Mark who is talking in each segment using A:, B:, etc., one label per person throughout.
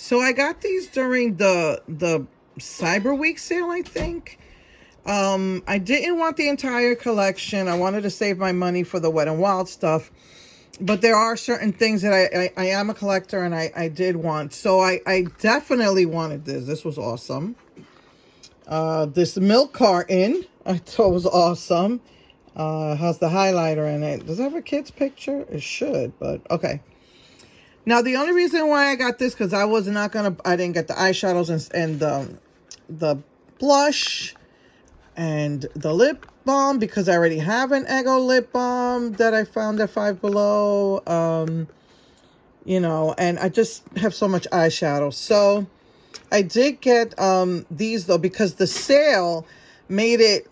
A: So I got these during the Cyberweek sale, I think. I didn't want the entire collection. I wanted to save my money for the Wet n Wild stuff. But there are certain things that I am a collector and I did want. So I definitely wanted this. This was awesome. This milk carton I thought was awesome. Has the highlighter in it. Does it have a kid's picture? It should, but okay. Now the only reason why I got this, because I didn't get the eyeshadows and the blush and the lip balm, because I already have an Eggo lip balm that I found at Five Below. You know, and I just have so much eyeshadow. So I did get these though, because the sale made it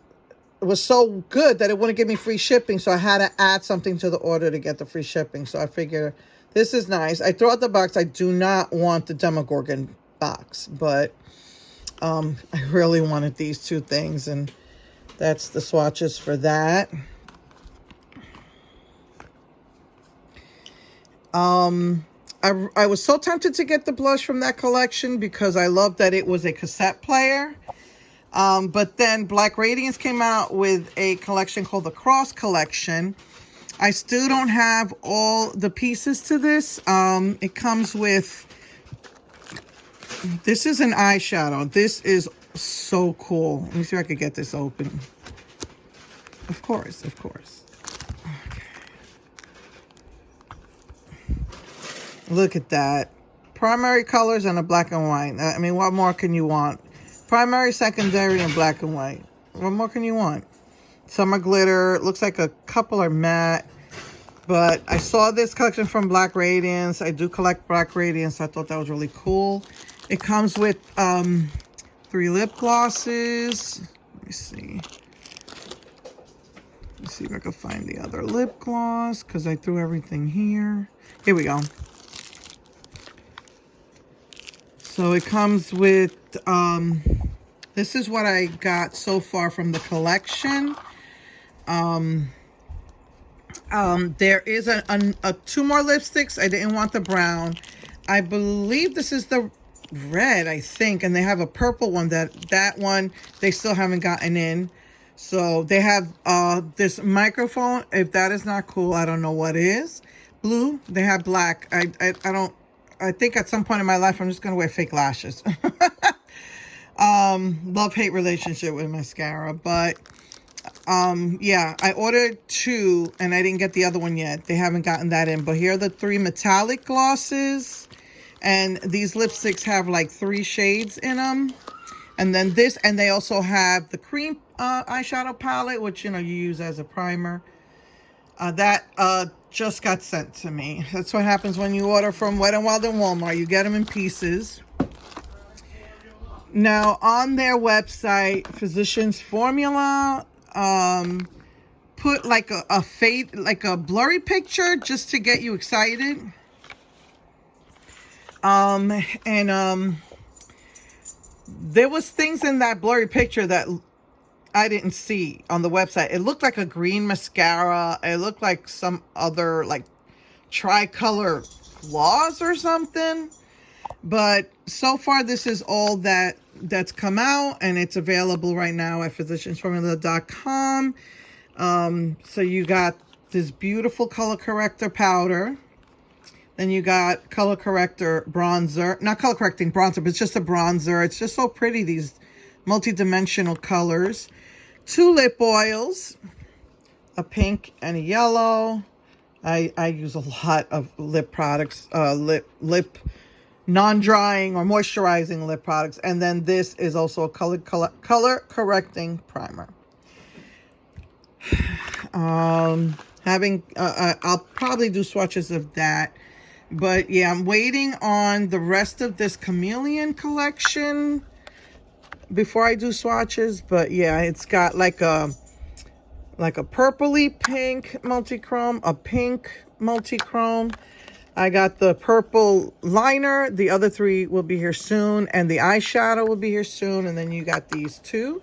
A: was so good that it wouldn't give me free shipping. So I had to add something to the order to get the free shipping. So I figure this is nice. I throw out the box. I do not want the Demogorgon box, but I really wanted these two things, and that's the swatches for that. I was so tempted to get the blush from that collection because I love that it was a cassette player. But then Black Radiance came out with a collection called the Cross Collection. I still don't have all the pieces to this. It comes with, this is an eyeshadow. This is so cool. Let me see if I could get this open. Of course, of course. Okay. Look at that. Primary colors and a black and white. I mean, what more can you want? Primary, secondary, and black and white. What more can you want? Summer glitter. Looks like a couple are matte. But I saw this collection from Black Radiance. I do collect Black Radiance. I thought that was really cool. It comes with 3 lip glosses. Let me see. Let's see if I can find the other lip gloss, because I threw everything here. Here we go. So it comes with, this is what I got so far from the collection. There is 2 more lipsticks. I didn't want the brown. I believe this is the red, I think, and they have a purple one. That one they still haven't gotten in. So they have this microphone. If that is not cool, I don't know what is. Blue. They have black. I think at some point in my life I'm just gonna wear fake lashes. Love-hate relationship with mascara, but yeah, I ordered 2 and I didn't get the other one yet. They haven't gotten that in, but here are the 3 metallic glosses, and these lipsticks have like 3 shades in them. And then this, and they also have the cream eyeshadow palette, which, you know, you use as a primer. That just got sent to me. That's what happens when you order from Wet n Wild and Walmart. You get them in pieces. Now, on their website, Physicians Formula put like a fade, like a blurry picture just to get you excited. There was things in that blurry picture that I didn't see on the website. It looked like a green mascara. It looked like some other like tricolor gloss or something. But so far, this is all that's come out, and it's available right now at physiciansformula.com. So you got this beautiful color corrector powder. Then you got color corrector bronzer. Not color correcting bronzer, but it's just a bronzer. It's just so pretty, these multi-dimensional colors. 2 lip oils, a pink and a yellow. I use a lot of lip products, lip non-drying or moisturizing lip products. And then this is also a color correcting primer. I'll probably do swatches of that. But yeah, I'm waiting on the rest of this Chameleon collection before I do swatches. But yeah, it's got like a purpley pink multi-chrome, a pink multi-chrome. I got the purple liner. The other 3 will be here soon, and the eyeshadow will be here soon. And then you got these 2.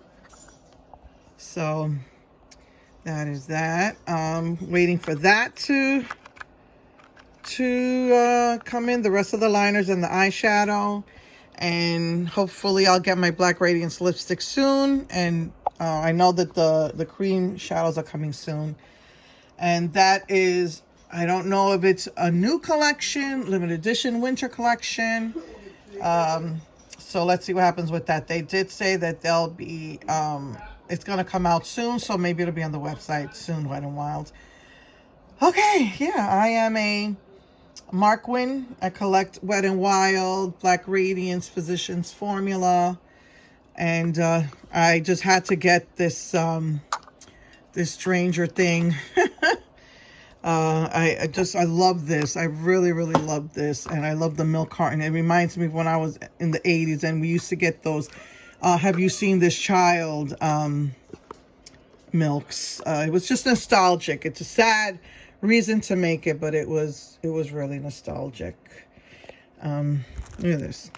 A: So that is that. Waiting for that to to come in, the rest of the liners and the eyeshadow. And hopefully I'll get my Black Radiance lipstick soon. And I know that the cream shadows are coming soon. And that is, I don't know if it's a new collection, limited edition winter collection. So let's see what happens with that. They did say that they'll be, it's going to come out soon. So maybe it'll be on the website soon, Wet n Wild. Okay, yeah, I am a Markwin. I collect Wet n Wild, Black Radiance Physicians Formula. And I just had to get this this Stranger thing. I love this. I really love this. And I love the milk carton. It reminds me of when I was in the 80s and we used to get those Have You Seen This Child milks. It was just nostalgic. It's a sad reason to make it, but it was really nostalgic. Look at this.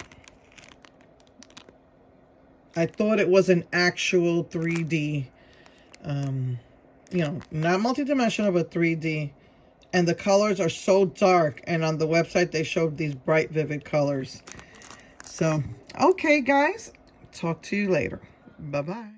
A: I thought it was an actual 3D, you know, not multidimensional, but 3D. And the colors are so dark. And on the website, they showed these bright, vivid colors. So, okay, guys. Talk to you later. Bye-bye.